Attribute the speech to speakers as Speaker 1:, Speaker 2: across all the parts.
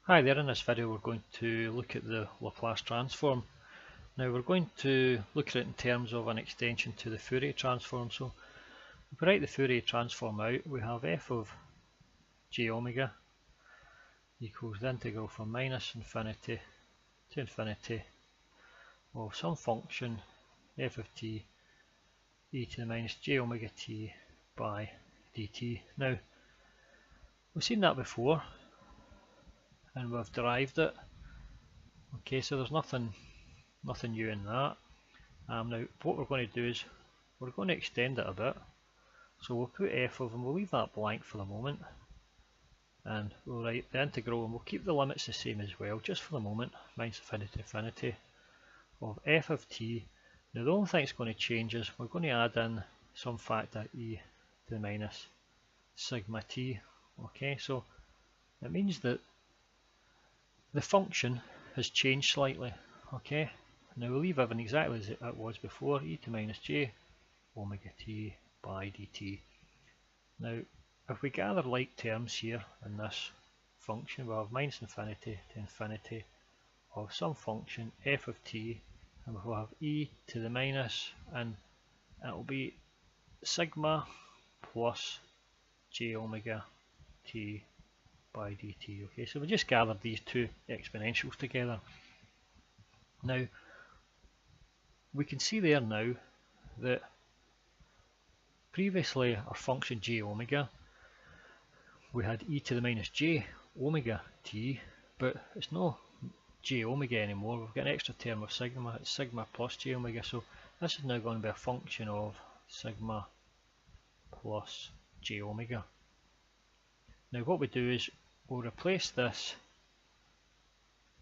Speaker 1: Hi there, in this video we're going to look at the Laplace transform. Now we're going to look at it in terms of an extension to the Fourier transform. So if we write the Fourier transform out, we have f of j omega equals the integral from minus infinity to infinity of some function f of t e to the minus j omega t by dt. Now we've seen that before and we've derived it. Okay, so there's nothing new in that. Now what we're going to do is we're going to extend it a bit. So we'll put f of, and we'll leave that blank for the moment, and we'll write the integral, and we'll keep the limits the same as well, just for the moment, minus infinity to infinity of f of t. Now the only thing that's going to change is we're going to add in some factor e to the minus sigma t. Okay, so it means that the function has changed slightly. Okay, now we'll leave everything exactly as it was before, e to minus j omega t by dt. Now if we gather like terms here in this function, we'll have minus infinity to infinity of some function f of t, and we'll have e to the minus, and it will be sigma plus j omega t by dt. Okay, so we just gathered these two exponentials together. Now we can see there now that previously our function j omega, we had e to the minus j omega t, but it's no j omega anymore. We've got an extra term of sigma, it's sigma plus j omega, so this is now going to be a function of sigma plus j omega. Now what we do is we'll replace this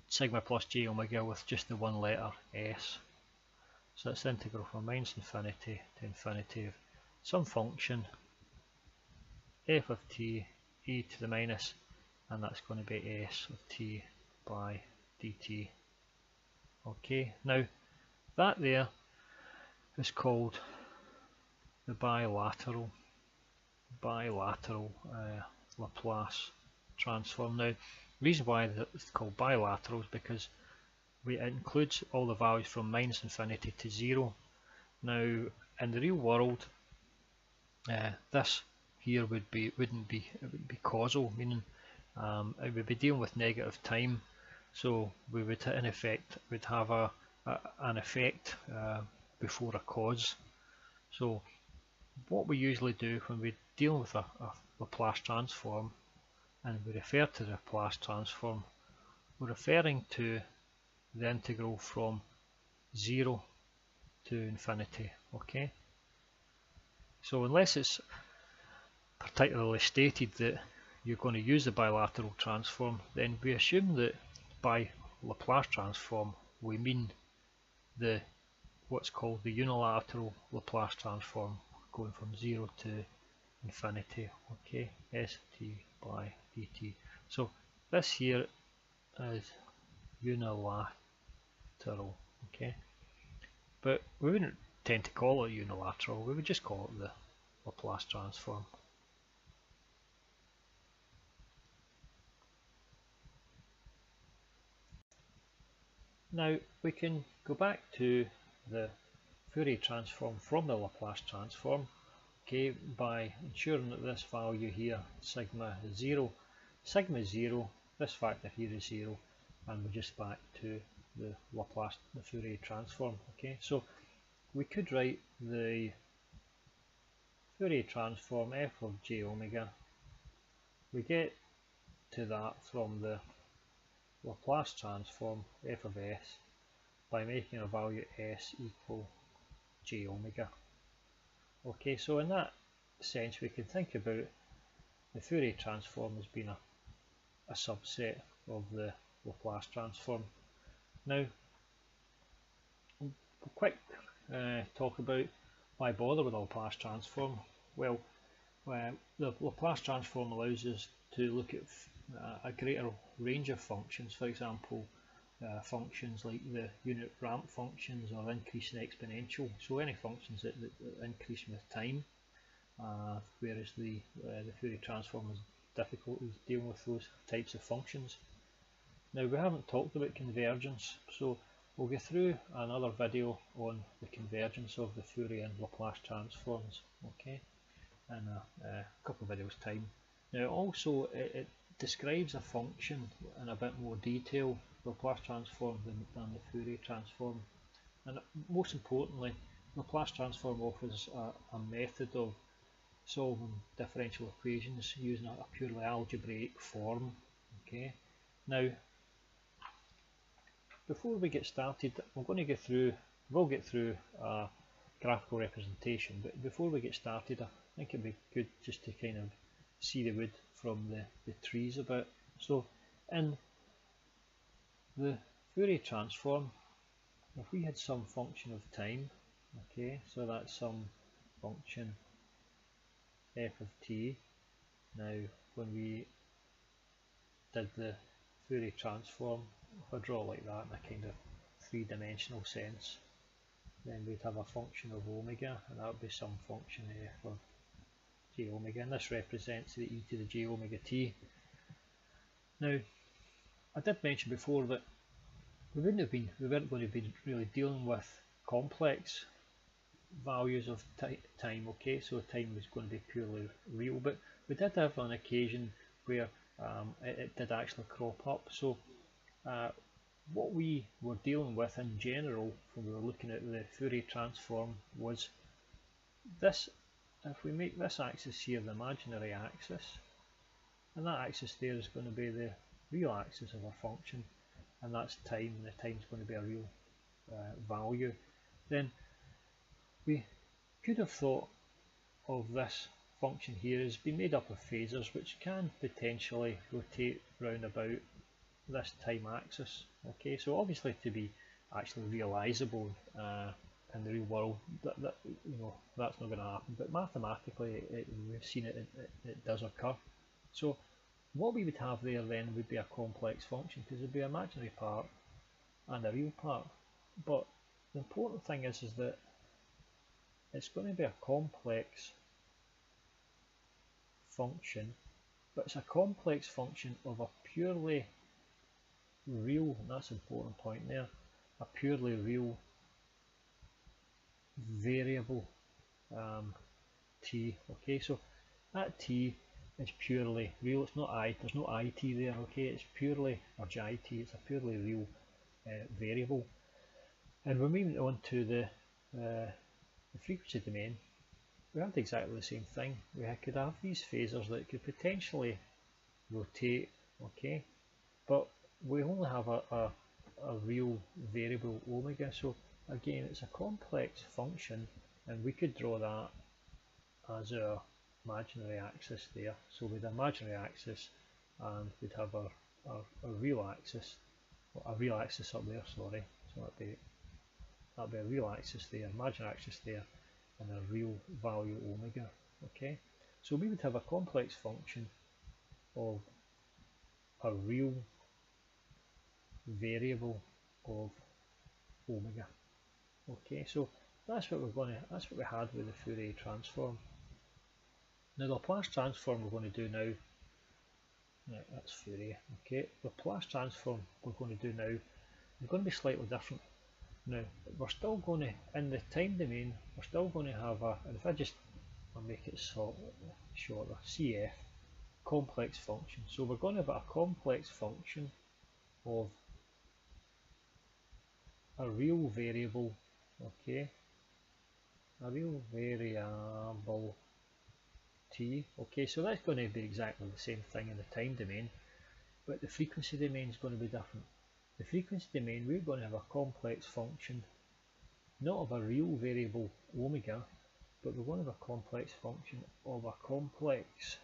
Speaker 1: sigma plus j omega with just the one letter s. So that's the integral from minus infinity to infinity of some function f of t e to the minus, and that's going to be s of t by dt. Okay, now that there is called the bilateral Laplace transform. Now the reason why it's called bilateral is because it includes all the values from minus infinity to 0. Now in the real world, this here wouldn't be causal, meaning it would be dealing with negative time. So we would in effect would have an effect before a cause. So what we usually do when we deal with a Laplace transform and we refer to the Laplace transform, we're referring to the integral from 0 to infinity. Okay, so unless it's particularly stated that you're going to use the bilateral transform, then we assume that by Laplace transform we mean what's called the unilateral Laplace transform, going from 0 to infinity. Okay, st by dt. So this here is unilateral. Okay, but we wouldn't tend to call it unilateral, we would just call it the Laplace transform. Now we can go back to the Fourier transform from the Laplace transform, okay, by ensuring that this value here, sigma is 0. Sigma is 0, this factor here is 0, and we're just back to the Fourier transform. Okay, so we could write the Fourier transform f of j omega. We get to that from the Laplace transform f of s by making a value s equal j omega. Okay, so in that sense we can think about the Fourier transform as being a subset of the Laplace transform. Now we'll quick talk about why bother with the Laplace transform. Well, the Laplace transform allows us to look at a greater range of functions. For example, functions like the unit ramp functions or increasing exponential, so any functions that increase with time, whereas the Fourier transform has difficulties dealing with those types of functions. Now we haven't talked about convergence, so we'll go through another video on the convergence of the Fourier and Laplace transforms, okay, in a couple of videos time. Now also it describes a function in a bit more detail, the Laplace transform, than the Fourier transform. And most importantly, Laplace transform offers a method of solving differential equations using a purely algebraic form. Okay. Now, before we get started, we'll get through a graphical representation, but before we get started, I think it'd be good just to kind of see the wood from the trees a bit. So, in the Fourier transform, if we had some function of time, okay, so that's some function f of t. Now, when we did the Fourier transform, if I draw like that in a kind of three-dimensional sense, then we'd have a function of omega, and that would be some function f of j omega, and this represents the e to the j omega t. Now, I did mention before that we weren't going to be really dealing with complex values of time, okay, so time was going to be purely real, but we did have an occasion where it did actually crop up. So what we were dealing with in general when we were looking at the Fourier transform was this: if we make this axis here the imaginary axis, and that axis there is going to be the real axis of our function, and that's time, and the time is going to be a real value, then we could have thought of this function here as being made up of phasors which can potentially rotate round about this time axis. Okay, so obviously to be actually realisable in the real world, that's not going to happen, but mathematically we've seen it does occur. So what we would have there then would be a complex function, because there'd be an imaginary part and a real part. But the important thing is that it's going to be a complex function, but it's a complex function of a purely real, and that's an important point there, a purely real variable t. Okay, so that t is purely real. It's not there's no it there. Okay, it's purely, or it, it's a purely real variable. And when we went on to the frequency domain, we had exactly the same thing. We could have these phasors that could potentially rotate, okay, but we only have a real variable omega. So again, it's a complex function, and we could draw that as our imaginary axis there. So with the imaginary axis, and we'd have our real axis, a real axis up there, sorry, so that'd be a real axis there, imaginary axis there, and a real value omega. Okay, so we would have a complex function of a real variable of omega. Okay, so that's what we had with the Fourier transform. Now the Laplace transform we're going to do now, right, that's Fourier. Okay, the Laplace transform we're going to do now is going to be slightly different. Now we're still going to, in the time domain, we're still going to have and if I'll make it shorter, CF, complex function. So we're going to have a complex function of a real variable, okay, a real variable t. Okay, so that's going to be exactly the same thing in the time domain, but the frequency domain is going to be different. The frequency domain, we're going to have a complex function, not of a real variable omega, but we're going to have a complex function of a complex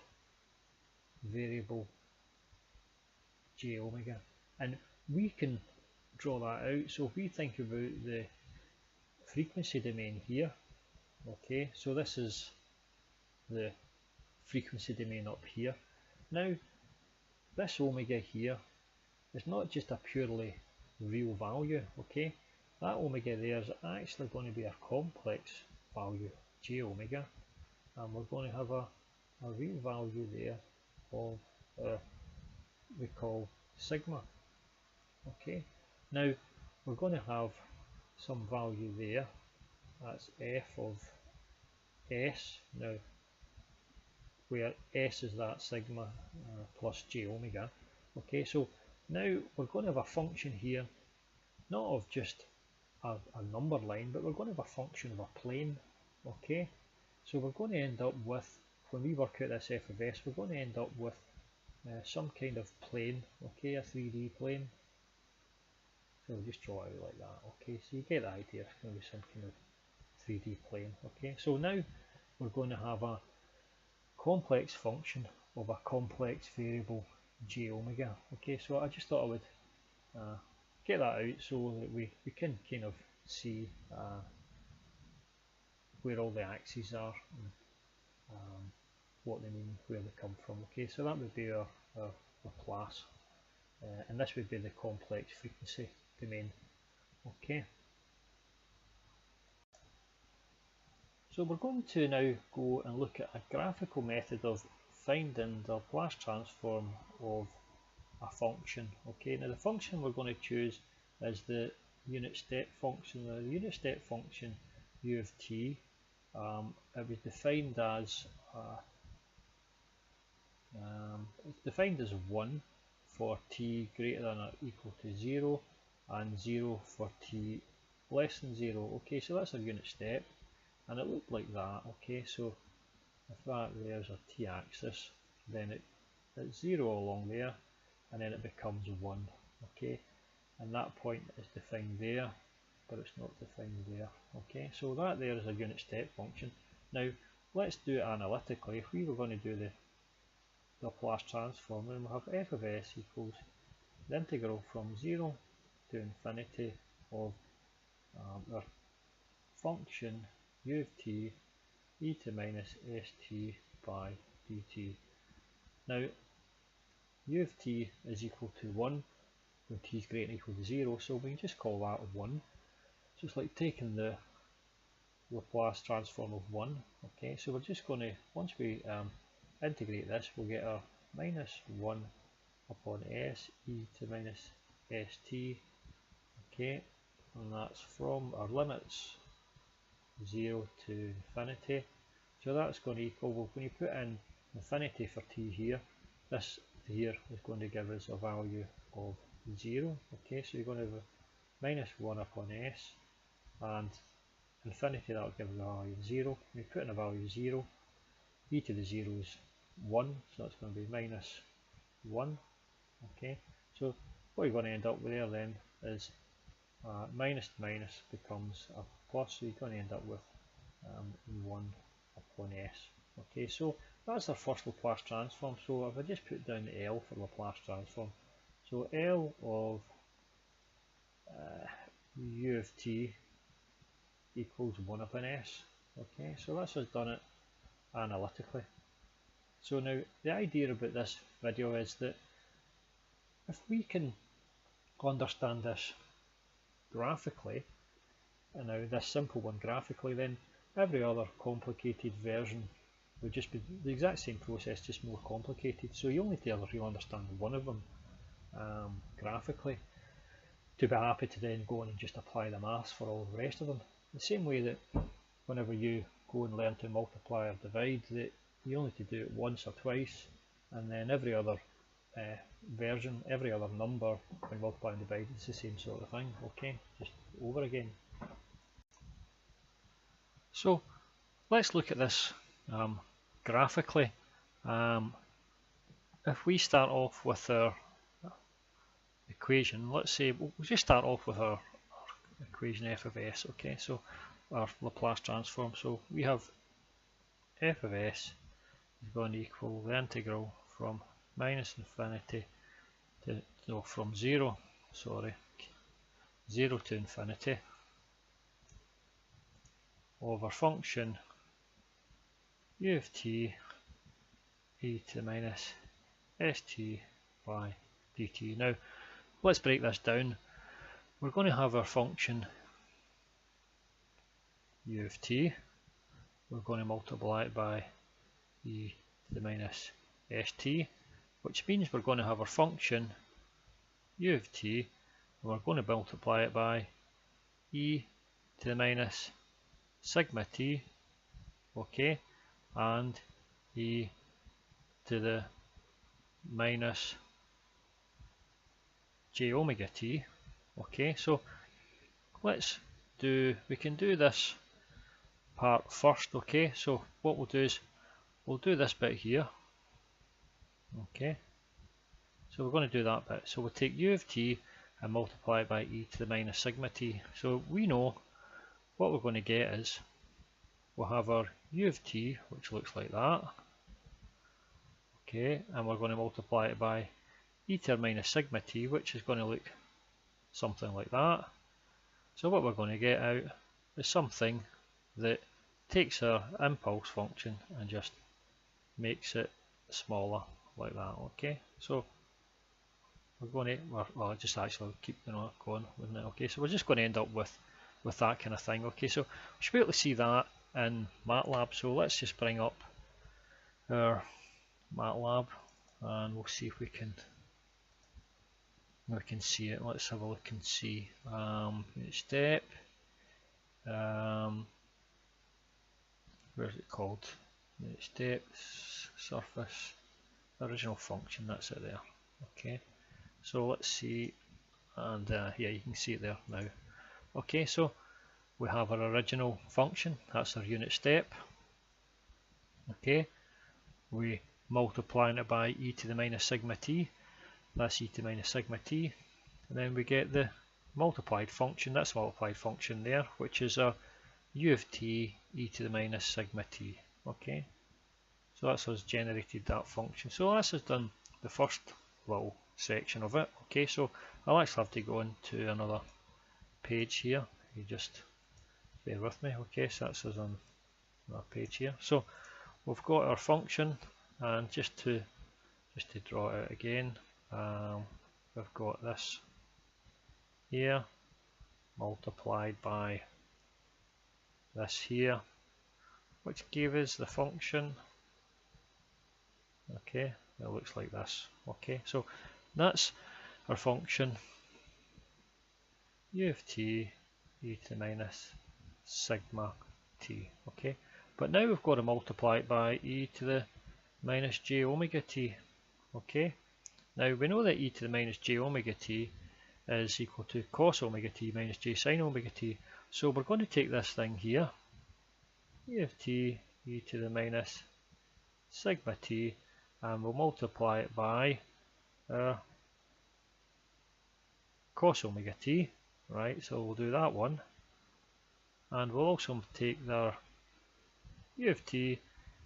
Speaker 1: variable j omega, and we can draw that out. So if we think about the frequency domain here, okay, so this is the frequency domain up here. Now this omega here is not just a purely real value, okay, that omega there is actually going to be a complex value, j omega, and we're going to have a real value there of we call sigma. Okay, now we're going to have some value there, that's f of s, now where s is that sigma plus j omega. Okay, so now we're going to have a function here, not of just a number line, but we're going to have a function of a plane. Okay, so we're going to end up with, when we work out this f of s, we're going to end up with some kind of plane, okay, a 3D plane. So we'll just draw it out like that. Okay, so you get the idea, it's going to be some kind of 3D plane. Okay, so now we're going to have a complex function of a complex variable j omega. Okay, so I just thought I would get that out so that we can kind of see where all the axes are and what they mean, where they come from. Okay, so that would be our Laplace, and this would be the complex frequency domain. Okay, so we're going to now go and look at a graphical method of finding the Laplace transform of a function. Okay, now the function we're going to choose is the unit step function. Now the unit step function u of t, it was defined as it's defined as 1 for t greater than or equal to 0 and 0 for t less than 0. Okay, so that's our unit step, and it looked like that. Okay, so if that there's our t-axis, then it's 0 along there, and then it becomes 1. Okay, and that point is defined there, but it's not defined there. Okay, so that there is a unit step function. Now let's do it analytically. If we were going to do the Laplace transform, then we'll have f of s equals the integral from 0 to infinity of our function u of t e to minus st by dt. Now u of t is equal to 1 when t is greater than or equal to 0, so we can just call that 1. So it's like taking the Laplace transform of 1. Okay, so we're just going to, once we integrate this, we'll get our minus 1 upon s e to minus st. Okay, and that's from our limits 0 to infinity. So that's going to equal, well, when you put in infinity for t here, this here is going to give us a value of 0. Okay, so you're going to have a minus 1 upon s, and infinity, that will give us a value of 0. When you put in a value of 0, e to the 0 is 1, so that's going to be minus 1. Okay, so what you're going to end up with there then is minus to minus becomes a plus, so you're going to end up with 1 upon s. Okay, so that's our first Laplace transform. So if I just put down the L for Laplace transform, so L of u of t equals 1 upon s. Okay, so that's us done it analytically. So now the idea about this video is that if we can understand this graphically, and now this simple one graphically, then every other complicated version would just be the exact same process, just more complicated. So you only need to ever really understand one of them graphically to be happy to then go on and just apply the maths for all the rest of them. The same way that whenever you go and learn to multiply or divide, that you only need to do it once or twice, and then every other version, every other number when multiply and divide, it's the same sort of thing. Okay, just over again. So let's look at this graphically. If we start off with our equation, let's say we'll just start off with our equation f of s. Okay, so our Laplace transform. So we have f of s is going to equal the integral from minus infinity to, no, from 0 to infinity of our function u of t e to minus st by dt. Now let's break this down. We're going to have our function u of t, we're going to multiply it by e to the minus st, which means we're going to have our function u of t we're going to multiply it by e to the minus sigma t, okay, and e to the minus j omega t, okay. So we can do this part first, okay. So what we'll do is we'll do this bit here, okay. So we're going to do that bit. So we'll take u of t and multiply it by e to the minus sigma t. So we know what we're going to get is we'll have our u of t, which looks like that, okay, and we're going to multiply it by e to the minus sigma t, which is going to look something like that. So what we're going to get out is something that takes our impulse function and just makes it smaller like that, okay. So we're going to, well, just actually keep going, wouldn't it? Okay, so we're just going to end up with that kind of thing, okay. So we should be able to see that in Matlab. So let's just bring up our Matlab and we'll see if we can see it. Let's have a look and see. Step, where's it called? Step, surface, original function, that's it there, okay. So let's see, and yeah, you can see it there now. Okay, so we have our original function, that's our unit step, okay. We multiplying it by e to the minus sigma t, that's e to the minus sigma t, and then we get the multiplied function, that's the multiplied function there, which is our u of t e to the minus sigma t, okay. So that's us generated that function. So that's us done the first little section of it, okay. So I'll actually have to go into another page here, you just bear with me, okay. So that's us on our page here. So we've got our function, and just to draw it out again, we've got this here multiplied by this here, which gave us the function, okay. It looks like this, okay. So that's our function u of t e to the minus sigma t, okay. But now we've got to multiply it by e to the minus j omega t, okay. Now we know that e to the minus j omega t is equal to cos omega t minus j sin omega t. So we're going to take this thing here, e of t e to the minus sigma t, and we'll multiply it by cos omega t, right. So we'll do that one, and we'll also take the u of t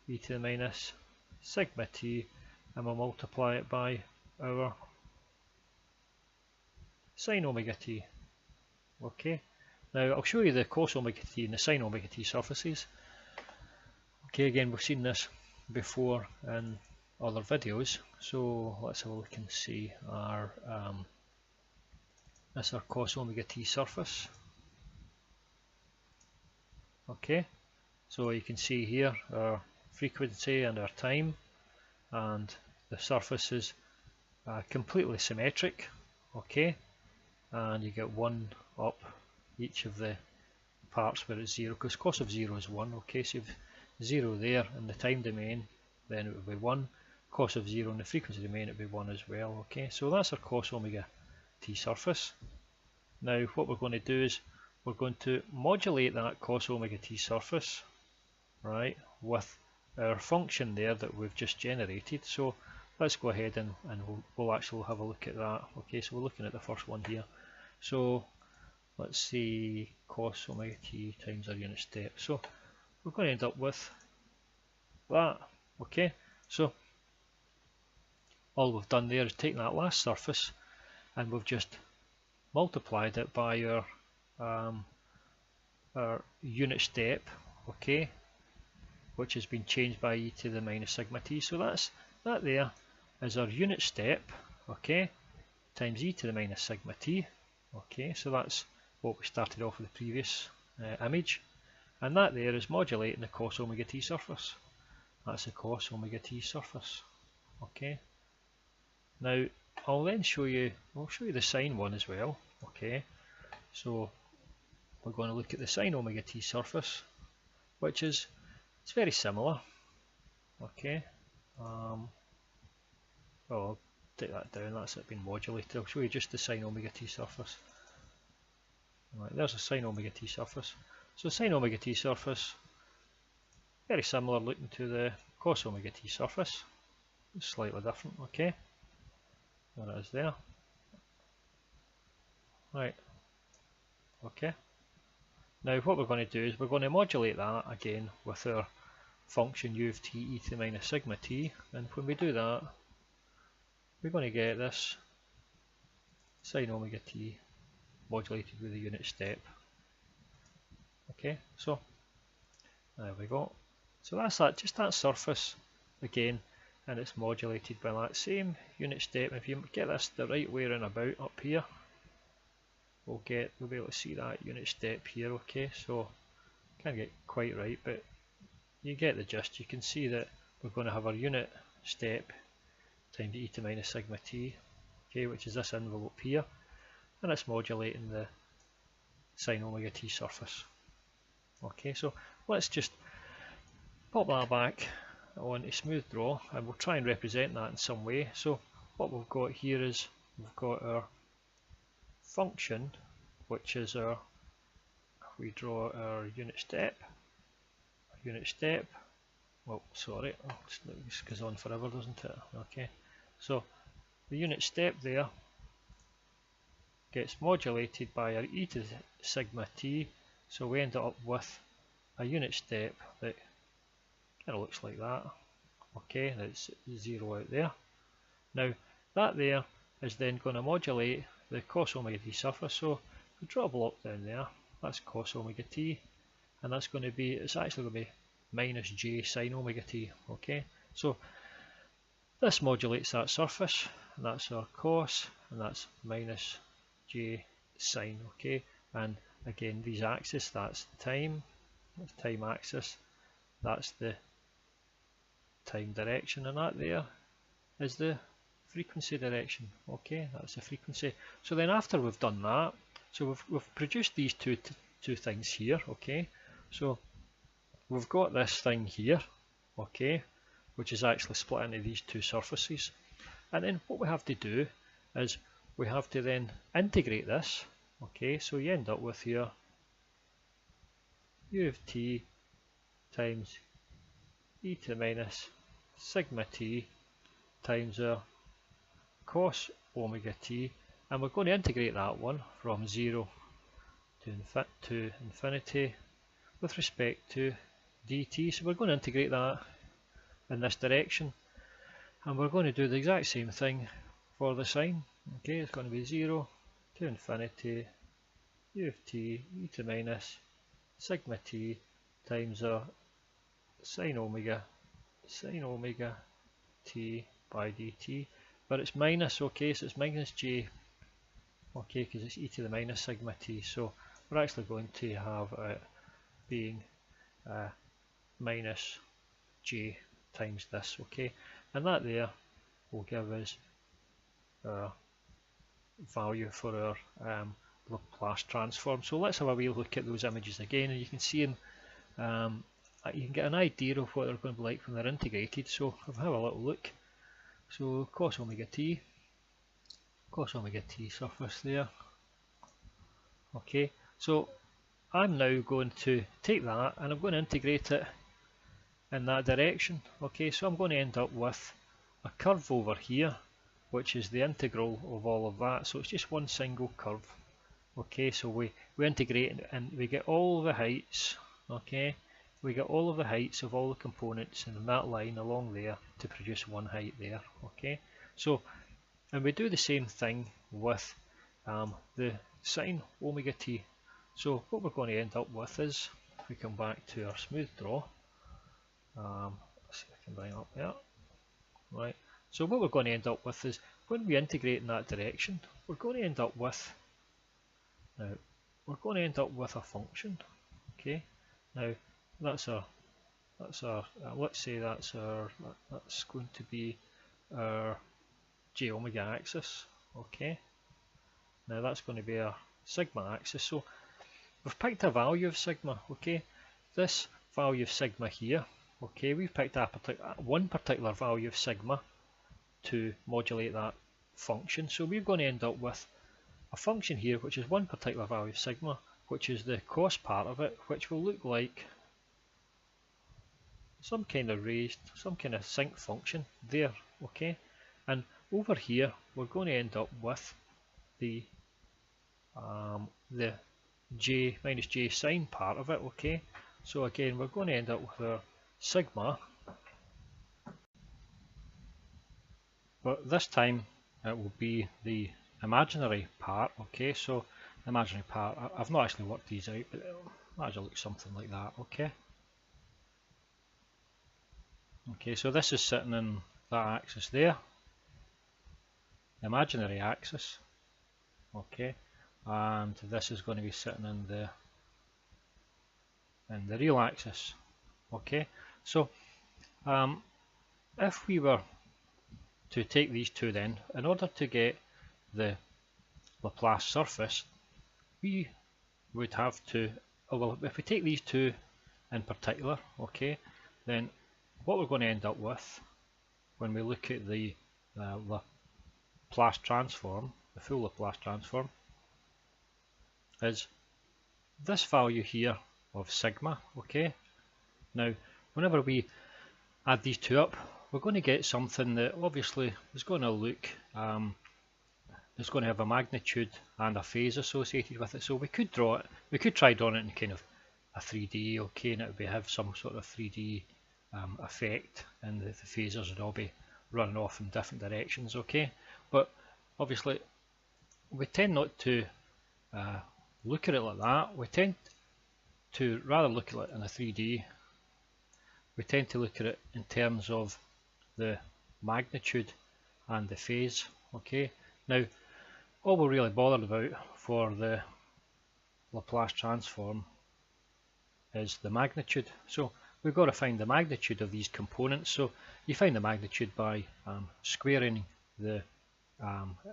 Speaker 1: e to the minus sigma t, and we'll multiply it by our sin omega t, okay. Now I'll show you the cos omega t and the sin omega t surfaces, okay. Again, we've seen this before in other videos, so let's have a look and see our that's our cos omega t surface, okay. So you can see here our frequency and our time, and the surface is completely symmetric, okay, and you get 1 up each of the parts where it's 0, because cos of 0 is 1, okay. So if 0 there in the time domain, then it would be 1, cos of 0 in the frequency domain, it would be 1 as well, okay. So that's our cos omega t surface. Now what we're going to do is we're going to modulate that cos omega t surface, right, with our function there that we've just generated. So let's go ahead and we'll actually have a look at that, okay. So we're looking at the first one here. So let's see, cos omega t times our unit step. So we're going to end up with that, okay. So all we've done there is taken that last surface and we've just multiplied it by our unit step, okay, which has been changed by e to the minus sigma t. So that there is our unit step, okay, times e to the minus sigma t, okay. So that's what we started off with the previous image, and that there is modulating the cos omega t surface. That's the cos omega t surface, okay. Now I'll then show you, I'll show you the sine one as well, Okay, so we're going to look at the sine omega t surface, which is, it's very similar. Okay, well, I'll take that down, that's it been modulated. I'll show you just the sine omega t surface. Right, there's a sine omega t surface. So sine omega t surface, very similar looking to the cos omega t surface, it's slightly different. Okay, there it is there. Right, okay. Now what we're going to do is we're going to modulate that again with our function u of t e to the minus sigma t, and when we do that we're going to get this sine omega t modulated with a unit step. Okay, so there we go. So that's that, just that surface again, and it's modulated by that same unit step. If you get this the right way around about up here, we'll be able to see that unit step here. Okay, so can't get quite right, but you get the gist. You can see that we're going to have our unit step times e to minus sigma t, okay, which is this envelope here, and it's modulating the sine omega t surface. Okay, so let's just pop that back onto smooth draw, and we'll try and represent that in some way. So what we've got here is we've got our function, which is our, if we draw our unit step, well, sorry, this goes on forever, doesn't it? Okay, so the unit step there gets modulated by our e to the sigma t, so we end up with a unit step that kind of looks like that. Okay, that's 0 out there. Now that there is then going to modulate the cos omega t surface, so we draw a block down there, that's cos omega t, and that's going to be, it's actually going to be minus j sine omega t. Okay, so this modulates that surface, and that's our cos, and that's minus j sine. Okay, and again these axes, that's time, that's time axis, that's the time direction, and that there is the frequency direction. Okay, that's the frequency. So then after we've done that, so we've produced these two things here. Okay, so we've got this thing here, okay, which is actually split into these two surfaces, and then what we have to do is we have to then integrate this. Okay, so you end up with here u of t times e to the minus sigma t times our cos omega t, and we're going to integrate that one from 0 to infinity with respect to dt. So we're going to integrate that in this direction, and we're going to do the exact same thing for the sine. Okay, it's going to be 0 to infinity u of t e to minus sigma t times our sine omega t by dt, but it's minus. Okay, so it's minus j, okay, because it's e to the minus sigma t, so we're actually going to have it being minus j times this. Okay, and that there will give us our value for our Laplace transform. So let's have a wee look at those images again, and you can see them, you can get an idea of what they're going to be like when they're integrated. So if I have a little look, so cos omega t surface there. Okay, so I'm now going to take that and I'm going to integrate it in that direction. Okay, so I'm going to end up with a curve over here, which is the integral of all of that. So it's just one single curve. Okay, so we integrate and we get all the heights. Okay, we get all of the heights of all the components in that line along there to produce one height there. Okay, so and we do the same thing with the sine omega t. So what we're going to end up with is, if we come back to our smooth draw, let's see if I can bring it up there. Right, so what we're going to end up with is, when we integrate in that direction, we're going to end up with, a function. Okay, now that's our let's say that's going to be our j omega axis. Okay, Now that's going to be our sigma axis. So we've picked a value of sigma, okay? This value of sigma here, okay, we've picked one particular value of sigma to modulate that function. So we're going to end up with a function here which is one particular value of sigma, which is the cost part of it, which will look like some kind of sinc function there, okay? And over here we're going to end up with the j minus j sine part of it, okay? So again we're going to end up with our sigma, but this time it will be the imaginary part, okay? So the imaginary part, I've not actually worked these out, but it'll actually look something like that, okay? Okay, so this is sitting in that axis there, the imaginary axis, okay, and this is going to be sitting in the real axis, okay. So if we were to take these two, then in order to get the Laplace surface, we would have to, well, if we take these two in particular, okay, then what we're going to end up with when we look at the Laplace transform, the full Laplace transform, is this value here of sigma, okay. Now whenever we add these two up, we're going to get something that obviously is going to look, it's going to have a magnitude and a phase associated with it. So we could draw it, we could try drawing it in kind of a 3D, okay, and it would have some sort of 3D effect, and the phasors would all be running off in different directions, okay. But obviously we tend not to look at it like that. We tend to rather look at it in a 3D. We tend to look at it in terms of the magnitude and the phase, okay. Now all we're really bothered about for the Laplace transform is the magnitude. So we've got to find the magnitude of these components. So you find the magnitude by squaring the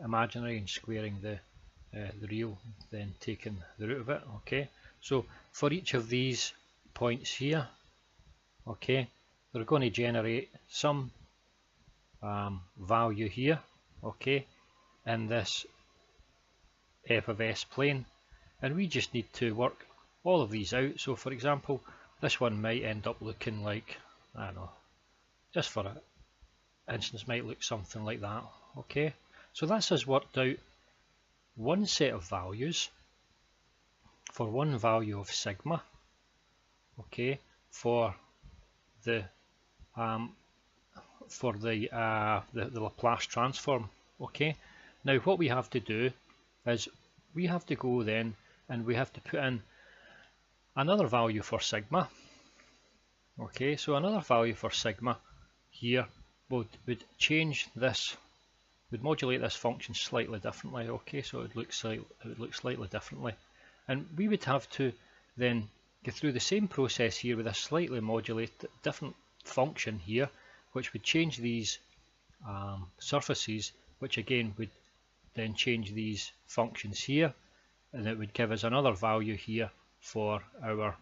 Speaker 1: imaginary and squaring the real, then taking the root of it, okay. So for each of these points here, okay, they're going to generate some value here, okay, in this f of s plane, and we just need to work all of these out. So for example, this one might end up looking like, I don't know, just for instance, might look something like that, okay. So this has worked out one set of values for one value of sigma, okay, for the Laplace transform, okay. Now what we have to do is we have to go then and we have to put in another value for sigma, okay. So another value for sigma here would change this, would modulate this function slightly differently, okay. So it would look slightly differently, and we would have to then go through the same process here with a slightly modulated different function here, which would change these surfaces, which again would then change these functions here, and it would give us another value here for our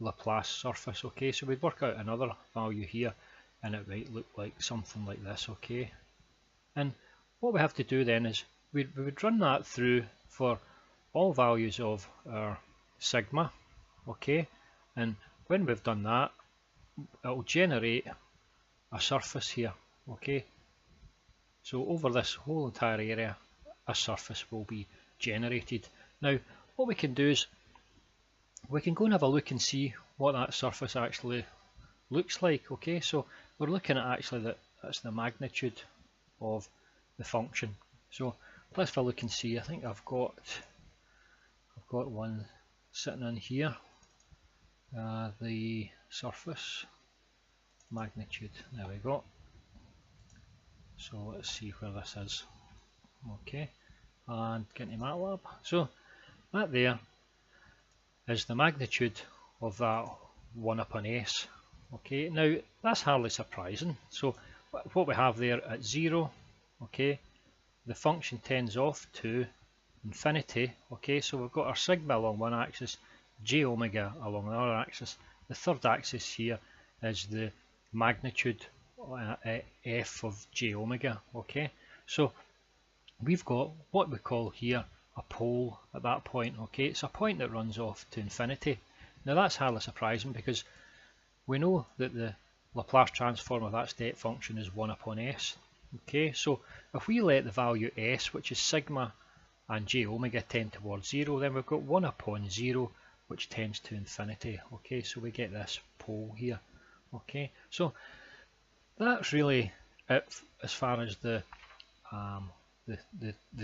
Speaker 1: Laplace surface, okay. So we'd work out another value here, and it might look like something like this, okay. And what we have to do then is we would run that through for all values of our sigma, okay, and when we've done that, it will generate a surface here, okay. So over this whole entire area, a surface will be generated. Now what we can do is we can go and have a look and see what that surface actually looks like, okay. So we're looking at actually that's the magnitude of the function. So let's have a look and see. I think I've got one sitting in here, the surface magnitude, there we go. So let's see where this is, okay, and get into Matlab. So that there is the magnitude of that 1 upon s, okay. Now that's hardly surprising. So what we have there at 0, okay, the function tends off to infinity. Okay, so we've got our sigma along one axis, j omega along the other axis. The third axis here is the magnitude f of j omega. Okay, so we've got what we call here a pole at that point. Okay, it's a point that runs off to infinity. Now that's hardly surprising because we know that the Laplace transform of that state function is 1 upon s. Okay, so if we let the value s, which is sigma and j omega, tend towards 0, then we've got 1 upon 0, which tends to infinity. Okay, so we get this pole here. Okay, so that's really it as far as the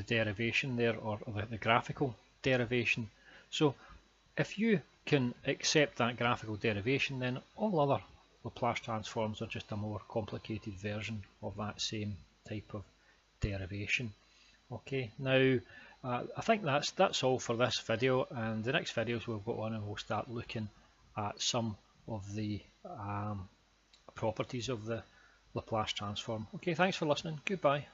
Speaker 1: derivation there, or the graphical derivation. So if you can accept that graphical derivation, then all other Laplace transforms are just a more complicated version of that same type of derivation. Okay, now I think that's all for this video, and the next videos we'll go on and we'll start looking at some of the properties of the Laplace transform. Okay, thanks for listening. Goodbye.